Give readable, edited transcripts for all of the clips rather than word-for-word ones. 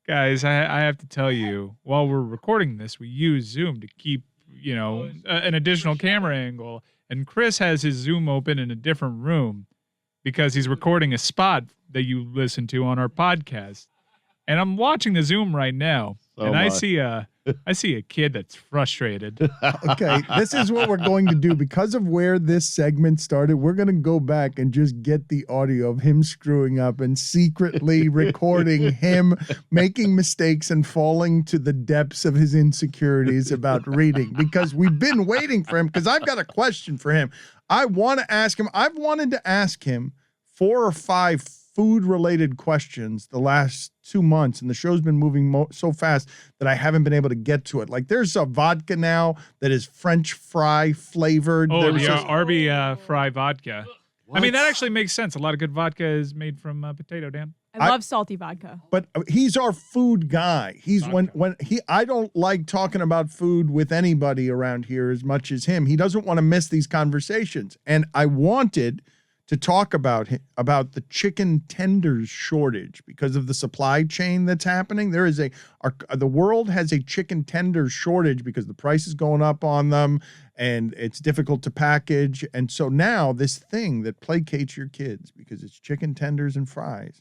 Guys, I have to tell you, while we're recording this, we use Zoom to keep, an additional camera angle. And Chris has his Zoom open in a different room because he's recording a spot that you listen to on our podcast. And I'm watching the Zoom right now, and I see a kid that's frustrated. Okay, this is what we're going to do. Because of where this segment started, we're going to go back and just get the audio of him screwing up and secretly recording him making mistakes and falling to the depths of his insecurities about reading. Because we've been waiting for him, because I've got a question for him. I want to ask him. I've wanted to ask him 4 or 5 food-related questions the last 2 months, and the show's been moving so fast that I haven't been able to get to it. Like, there's a vodka now that is French fry flavored. Oh, the Arby fry vodka. What? I mean, that actually makes sense. A lot of good vodka is made from potato, Dan. I love salty vodka. But he's our food guy. He's I don't like talking about food with anybody around here as much as him. He doesn't want to miss these conversations. And I wanted to talk about the chicken tenders shortage because of the supply chain that's happening. There is the world has a chicken tender shortage because the price is going up on them and it's difficult to package. And so now this thing that placates your kids because it's chicken tenders and fries,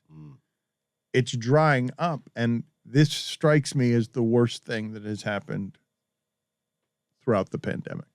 it's drying up. And this strikes me as the worst thing that has happened throughout the pandemic.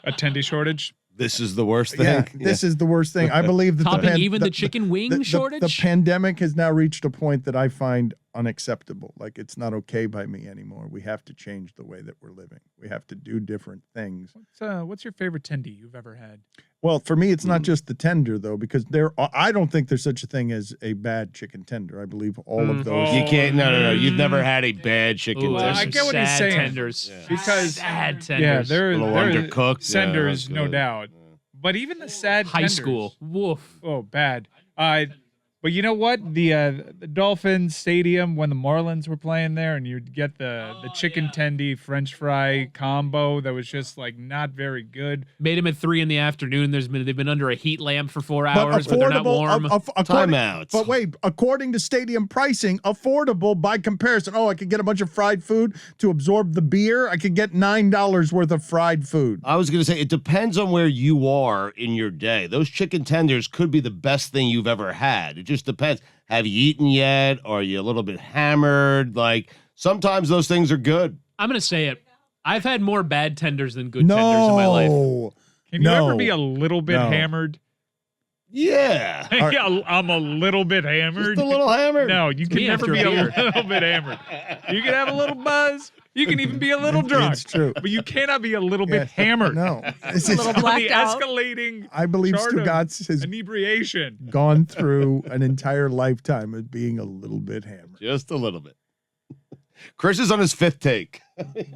A tendy shortage? This is the worst thing. Yeah, this is the worst thing. I believe that the chicken wing shortage? The pandemic has now reached a point that I find unacceptable. Like, it's not okay by me anymore. We have to change the way that we're living. We have to do different things. What's your favorite tendy you've ever had? Well, for me, it's not just the tender, though, because I don't think there's such a thing as a bad chicken tender. I believe all of those. You can't. No. You've never had a bad chicken tender. I get what he's saying. Tenders. Yeah. Because sad tenders. Yeah, they're a little undercooked. Tenders, no doubt. But even the sad high tenders, school. Woof. Oh, bad. But you know what? The Dolphins Stadium, when the Marlins were playing there, and you'd get the chicken tendy French fry combo that was just like not very good. Made them at 3 p.m. They've been under a heat lamp for 4 hours, but they're not warm. Timeouts. But wait, according to stadium pricing, affordable by comparison. Oh, I could get a bunch of fried food to absorb the beer. I could get $9 worth of fried food. I was going to say, it depends on where you are in your day. Those chicken tenders could be the best thing you've ever had. It just depends. Have you eaten yet? Are you a little bit hammered? Like, sometimes those things are good. I'm going to say it. I've had more bad tenders than good tenders in my life. Can you ever be a little bit hammered? Yeah. Yeah, I'm a little bit hammered. Just a little hammered? No, you can never be a little bit hammered. You can have a little buzz. You can even be a little drunk. It's true. But you cannot be a little bit hammered. No. It's a little blacked out. Escalating I believe Stugotz has inebriation. gone through an entire lifetime of being a little bit hammered. Just a little bit. Chris is on his 5th take.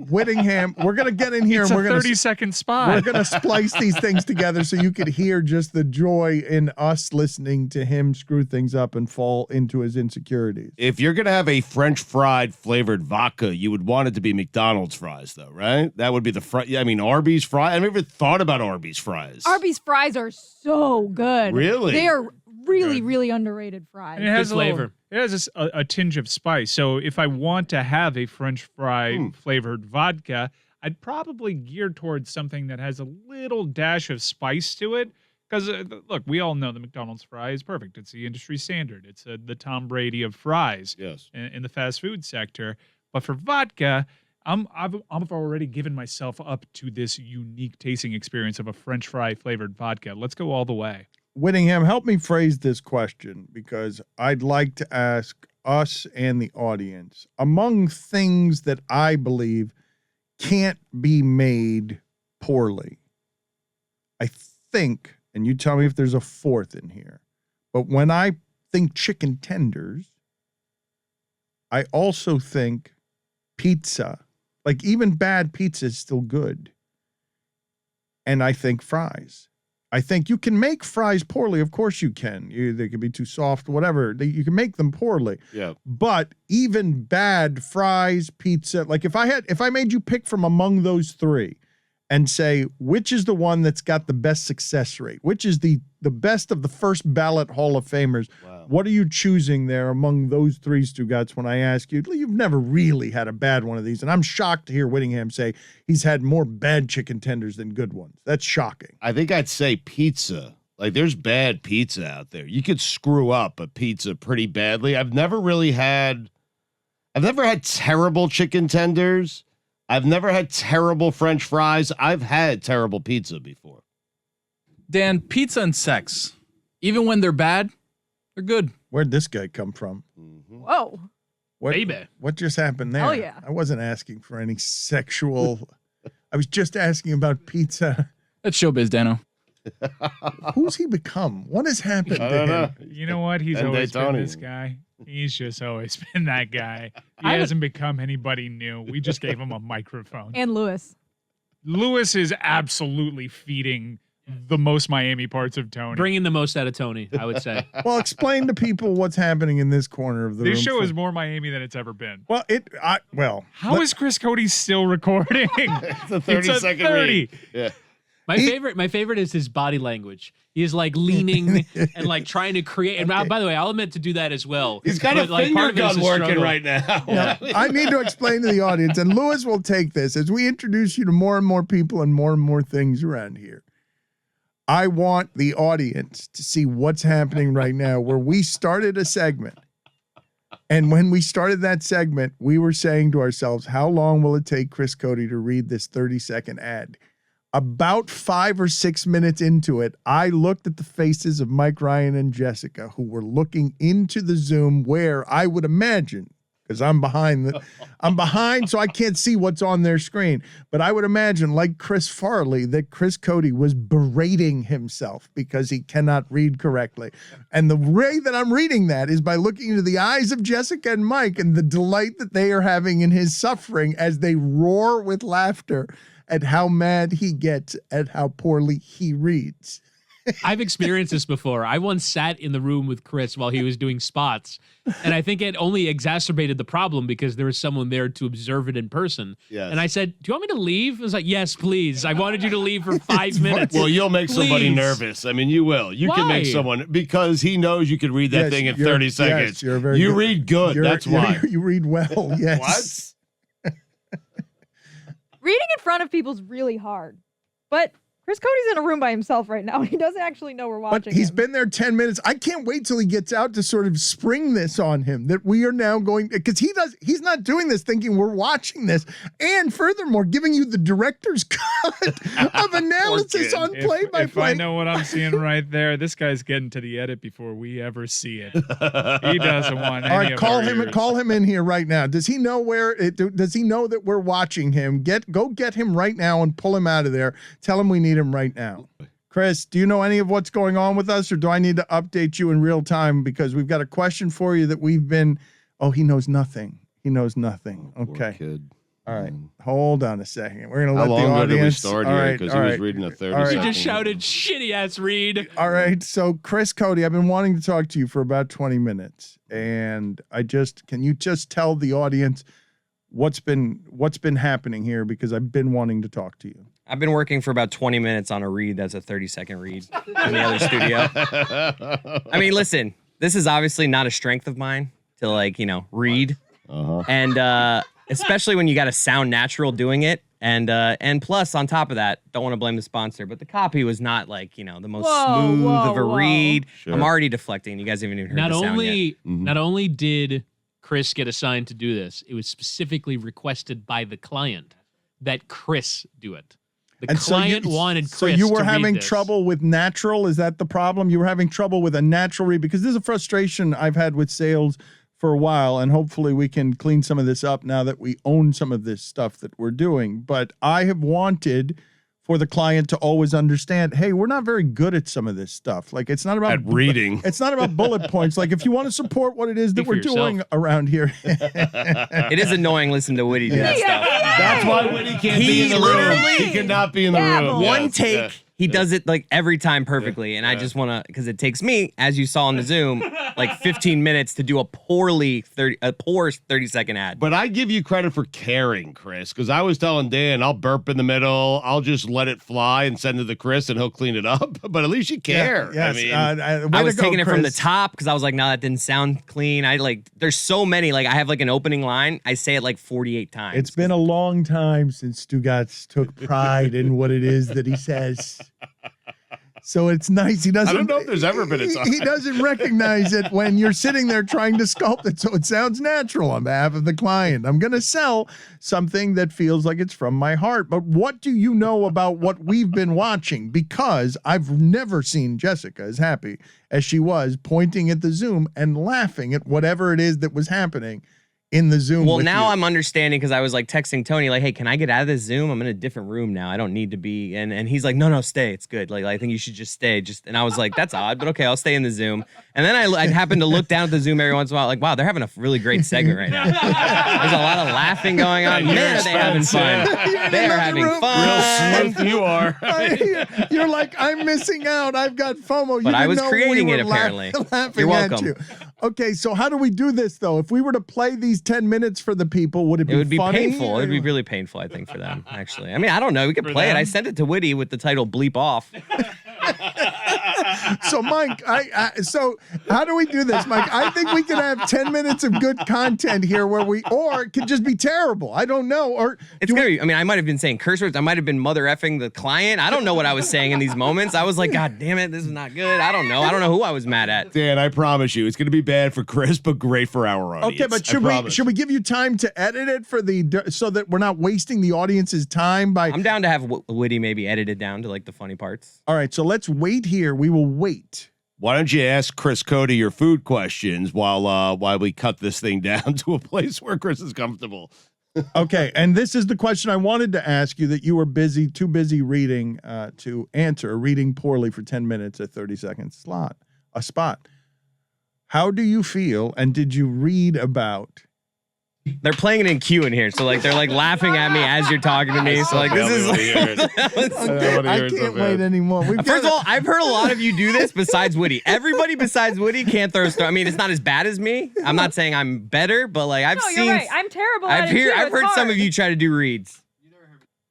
Whittingham, we're going to get in here It's and we're a going to 30-second spot. We're going to splice these things together so you could hear just the joy in us listening to him screw things up and fall into his insecurities. If you're going to have a French fried flavored vodka, you would want it to be McDonald's fries, though, right? That would be the Arby's fries. I've never thought about Arby's fries. Arby's fries are so good. Really? They are really underrated fries. And it has Good flavor. It has a tinge of spice. So if I want to have a French fry flavored vodka, I'd probably gear towards something that has a little dash of spice to it. Because, look, we all know the McDonald's fry is perfect. It's the industry standard. It's the Tom Brady of fries in the fast food sector. But for vodka, I've already given myself up to this unique tasting experience of a French fry flavored vodka. Let's go all the way. Whittingham, help me phrase this question because I'd like to ask us and the audience, among things that I believe can't be made poorly, I think, and you tell me if there's a fourth in here, but when I think chicken tenders, I also think pizza. Like, even bad pizza is still good. And I think fries. I think you can make fries poorly. Of course you can. They can be too soft, whatever. You can make them poorly. Yeah. But even bad fries, pizza, like if I made you pick from among those three, and say, which is the one that's got the best success rate? Which is the best of the first ballot Hall of Famers? Wow. What are you choosing there among those three, Stugotz, when I ask you? You've never really had a bad one of these, and I'm shocked to hear Whittingham say he's had more bad chicken tenders than good ones. That's shocking. I think I'd say pizza. Like, there's bad pizza out there. You could screw up a pizza pretty badly. I've never had terrible chicken tenders. I've never had terrible French fries. I've had terrible pizza before. Dan, pizza and sex, even when they're bad, they're good. Where'd this guy come from? Whoa. What just happened there? Oh, yeah. I wasn't asking for any sexual. I was just asking about pizza. That's showbiz, Dano. Who's he become? What has happened I to don't him? know. You know what? He's And always been Daytonian. this guy. He's just always been that guy. He hasn't become anybody new. We just gave him a microphone. And Lewis. Lewis is absolutely feeding the most Miami parts of Tony. Bringing the most out of Tony, I would say. Well, explain to people what's happening in this corner of the room. This show is more Miami than it's ever been. Well, How is Chris Cote still recording? It's a 30 It's a second 30. read. Yeah. My favorite is his body language. He's like leaning and like trying to create. And by the way, I'll admit to do that as well. He's got a But, like, finger part of it is gun a working struggle. right now. Now, I need to explain to the audience, and Lewis will take this as we introduce you to more and more people and more things around here. I want the audience to see what's happening right now, where we started a segment. And when we started that segment, we were saying to ourselves, how long will it take Chris Cote to read this 30-second ad? About 5 or 6 minutes into it, I looked at the faces of Mike, Ryan, and Jessica, who were looking into the Zoom where I would imagine, because I'm behind, so I can't see what's on their screen. But I would imagine, like Chris Farley, that Chris Cote was berating himself because he cannot read correctly. And the way that I'm reading that is by looking into the eyes of Jessica and Mike and the delight that they are having in his suffering as they roar with laughter at how mad he gets at how poorly he reads. I've experienced this before. I once sat in the room with Chris while he was doing spots, and I think it only exacerbated the problem because there was someone there to observe it in person. Yes. And I said, "Do you want me to leave?" I was like, "Yes, please. I wanted you to leave for 5 minutes." Well, you'll make somebody Please. nervous. I mean, you will. You can make Why? someone, because he knows you can read that Yes, thing in you're- 30 yes, seconds. you're very you good. read good. That's why. You read well, yes. What? Reading in front of people is really hard. But Chris Cody's in a room by himself right now. He doesn't actually know we're watching But he's him. been there 10 minutes. I can't wait till he gets out to sort of spring this on him that we are now going, because he's not doing this thinking we're watching this. And furthermore, giving you the director's cut of analysis on If I play-by-play. know what I'm seeing right there, this guy's getting to the edit before we ever see it. He doesn't want any All right, of call our him ears. call him in here right now. Does he know does he know that we're watching him? Go get him right now and pull him out of there. Tell him we need him right now. Chris, do you know any of what's going on with us, or do I need to update you in real time? Because we've got a question for you that we've been. Oh, he knows nothing. He knows nothing. Poor Okay. kid. All right. Hold on a second. We're gonna How let the long ago did we audience. start All here? right, Because all he was right. reading a 30 All right. He second. just shouted, "Shitty ass read." All right. So, Chris Cote, I've been wanting to talk to you for about 20 minutes, and can you just tell the audience what's been happening here, because I've been wanting to talk to you. I've been working for about 20 minutes on a read that's a 30-second read in the other studio. I mean, listen, this is obviously not a strength of mine to read. Uh-huh. And especially when you got to sound natural doing it. And plus, on top of that, don't want to blame the sponsor, but the copy was not the most smooth of a read. Sure. I'm already deflecting. You guys haven't even heard the sound yet. Not only did Chris get assigned to do this, it was specifically requested by the client that Chris do it. The client wanted Chris So you were to read having this. trouble with natural? Is that the problem? You were having trouble with a natural read? Because this is a frustration I've had with sales for a while, and hopefully we can clean some of this up now that we own some of this stuff that we're doing. But I have wanted for the client to always understand, hey, we're not very good at some of this stuff. Like, it's not about At reading. It's not about bullet points. Like, if you want to support what it is that Speak for we're doing yourself. around here. It is annoying listening to Woody do that stuff. That's why Woody can't be in the room. literally- He cannot be in the room. One Yes, take, yeah. He does it like every time perfectly, and I just want to, because it takes me, as you saw on the Zoom, like 15 minutes to do a poor 30-second ad. But I give you credit for caring, Chris, because I was telling Dan, I'll burp in the middle, I'll just let it fly and send it to Chris, and he'll clean it up. But at least you care. Yes, I mean, I was taking it from the top because I was like, no, that didn't sound clean. There's so many. Like, I have like an opening line. I say it like 48 times. It's been a long time since Stugotz took pride in what it is that he says. So it's nice. He doesn't. I don't know if there's ever been a time. He doesn't recognize it when you're sitting there trying to sculpt it, so it sounds natural on behalf of the client. I'm going to sell something that feels like it's from my heart. But what do you know about what we've been watching? Because I've never seen Jessica as happy as she was pointing at the Zoom and laughing at whatever it is that was happening in the Zoom. Well, now I'm understanding because I was like texting Tony, like, hey, can I get out of this Zoom? I'm in a different room now. I don't need to be. And he's like, no, stay. It's good. Like, I think you should just stay. And I was like, that's odd, but okay, I'll stay in the Zoom. And then I happened to look down at the Zoom every once in a while, like, wow, they're having a really great segment right now. There's a lot of laughing going on. Man, are they having fun. They are having fun. Real smooth you are. You're like, I'm missing out. I've got FOMO. But I was creating it, apparently. Laughing You're welcome. at you. Okay, so how do we do this, though? If we were to play these 10 minutes for the people, would it be It would be funny? painful. It would be really painful, I think, for them, actually. I mean, I don't know. We could play it. I sent it to Woody with the title Bleep Off. So, Mike, so how do we do this, Mike? I think we can have 10 minutes of good content here or it could just be terrible. I don't know. Or it's scary. I mean, I might have been saying curse words. I might have been mother effing the client. I don't know what I was saying in these moments. I was like, God damn it, this is not good. I don't know. I don't know who I was mad at. Dan, I promise you, it's going to be bad for Chris, but great for our audience. Okay, but should we give you time to edit it so that we're not wasting the audience's time by? I'm down to have Woody maybe edit it down to like the funny parts. All right, so let's wait here. We will wait. Why don't you ask Chris Cote your food questions while we cut this thing down to a place where Chris is comfortable? Okay, and this is the question I wanted to ask you that you were too busy reading to answer, reading poorly for 10 minutes at 30-second spot. How do you feel, and did you read about? They're playing it in Q in here, so like they're like laughing at me as you're talking to me. So like this is. I can't wait anymore. First of all, I've heard a lot of you do this besides Woody. Everybody besides Woody can't throw a story. I mean, it's not as bad as me. I'm not saying I'm better, but like I've seen. You're right. I'm terrible. I've heard some of you try to do reads.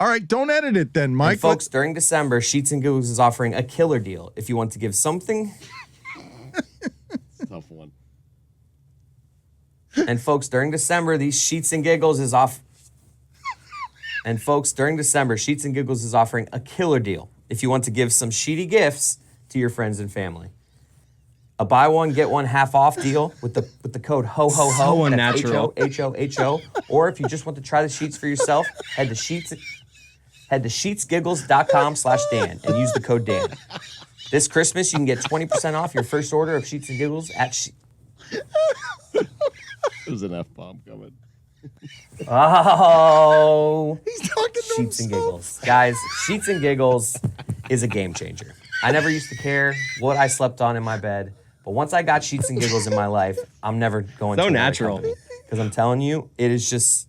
All right, don't edit it then, Mike. And folks, during December, Sheets and Giggles is offering a killer deal. If you want to give something. Tough one. And folks, during December, these Sheets and Giggles is off. And folks, during December, Sheets and Giggles is offering a killer deal. If you want to give some sheety gifts to your friends and family, a buy one get one half off deal with the code ho ho ho. So unnatural. H-O-H-O. Or if you just want to try the sheets for yourself, head to sheetsgiggles.com/Dan and use the code Dan. This Christmas, you can get 20% off your first order of Sheets and Giggles at There's an F-bomb coming. Oh. He's talking to Sheets and himself. Giggles. Guys, Sheets and Giggles is a game changer. I never used to care what I slept on in my bed, but once I got Sheets and Giggles in my life, I'm never going to natural. Because I'm telling you, it is just...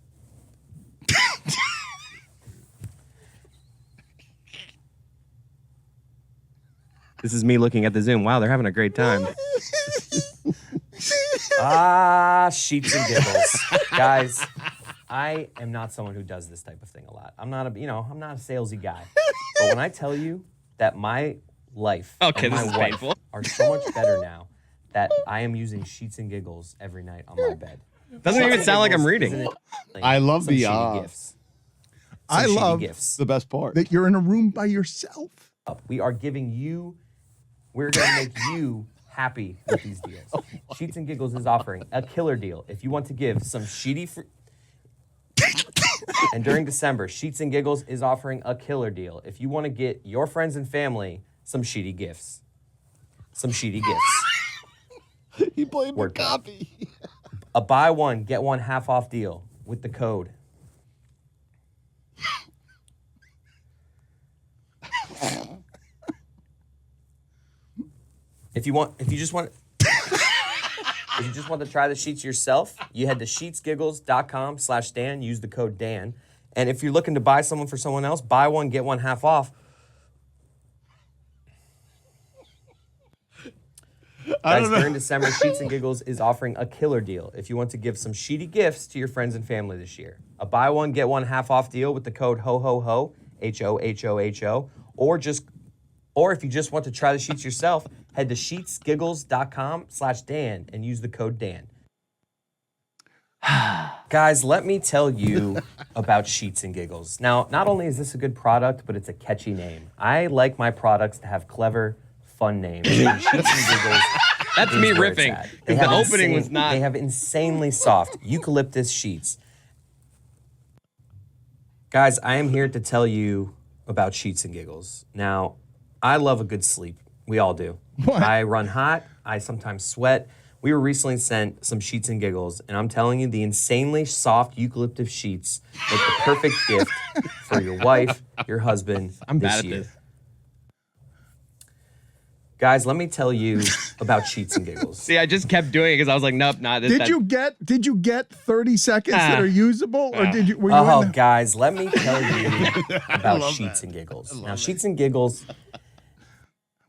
This is me looking at the Zoom. Wow, they're having a great time. Sheets and Giggles. Guys, I am not someone who does this type of thing a lot. I'm not a salesy guy. But when I tell you that my life and my wife are so much better now that I am using Sheets and Giggles every night on my bed. Doesn't even sound like I'm reading. I love some the shitty gifts. I Some shitty love gifts. the best part. that you're in a room by yourself. We're going to make you happy with these deals. Sheets and Giggles is offering a killer deal. If you want to give some and during December, Sheets and Giggles is offering a killer deal. If you want to get your friends and family some sheety gifts. Some sheety gifts. He blamed the Word copy. A buy one, get one half off deal with the code. If you just want to try the sheets yourself, you head to sheetsgiggles.com/Dan, use the code Dan. And if you're looking to buy someone for someone else, buy one, get one half off. I Guys, don't know. during December, Sheets and Giggles is offering a killer deal if you want to give some sheety gifts to your friends and family this year. A buy one, get one half off deal with the code HOHOHO, HOHOHO, or if you just want to try the sheets yourself, head to sheetsgiggles.com/Dan and use the code Dan. Guys, let me tell you about Sheets and Giggles. Now, not only is this a good product, but it's a catchy name. I like my products to have clever, fun names. And Sheets and Giggles. That's is me where it's riffing. at. 'Cause the opening was not. They have insanely soft eucalyptus sheets. Guys, I am here to tell you about Sheets and Giggles. Now, I love a good sleep. We all do. What? I run hot. I sometimes sweat. We were recently sent some Sheets and Giggles, and I'm telling you, the insanely soft eucalyptus sheets make the perfect gift for your wife, your husband. I'm this bad at year. this. Guys, let me tell you about Sheets and Giggles. See, I just kept doing it because I was like, nope, not this. Did you get 30 seconds that are usable, or were you Oh, in the, guys, let me tell you about Sheets and Giggles. Now, Sheets and Giggles.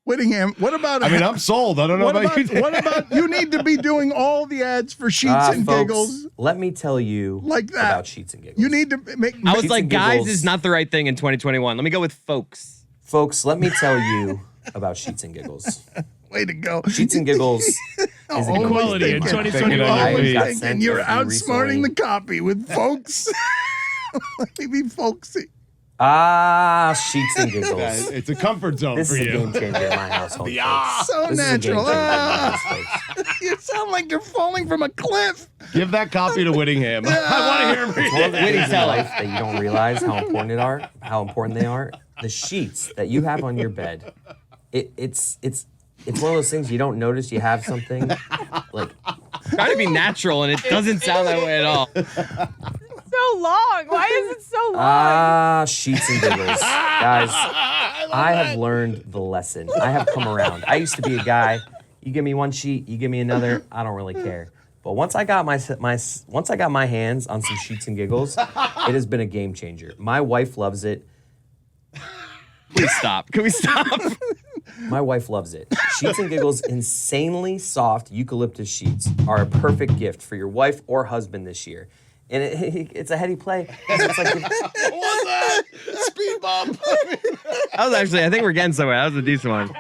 Whittingham? What about? I mean, I'm sold. I don't know what about you. about? What about? You need to be doing all the ads for Sheets and Folks, Giggles let me tell you like that. about Sheets and Giggles. You need to make. I was Sheets like, and guys Giggles. is not the right thing in 2021. Let me go with folks. Folks, let me tell you about Sheets and Giggles. Way to go. Sheets and Giggles is a Always Quality in thinking. 2021. Always got thinking. sent You're a few outsmarting recently. the copy with folks. Let me be folksy. Sheets and Giggles. It's a comfort zone This for is a you. game changer in my household. folks. So This is a game natural. changer in my house, folks. You sound like you're falling from a cliff. Give that copy to Whittingham. I want to hear him read One of it. the things in life that you don't realize how important they are. The sheets that you have on your bed. It's one of those things you don't notice you have something like. Trying to be natural, and it doesn't sound that way at all. So long. Why is it so long? Sheets and Giggles. Guys, I have learned the lesson. I have come around. I used to be a guy, you give me one sheet, you give me another, I don't really care. But once I got my hands on some Sheets and Giggles, it has been a game changer. My wife loves it. Please stop. Can we stop? My wife loves it. Sheets and Giggles insanely soft eucalyptus sheets are a perfect gift for your wife or husband this year. And it's a heady play. It's like What was that? Speed bump. That was actually, I think we're getting somewhere. That was a decent one.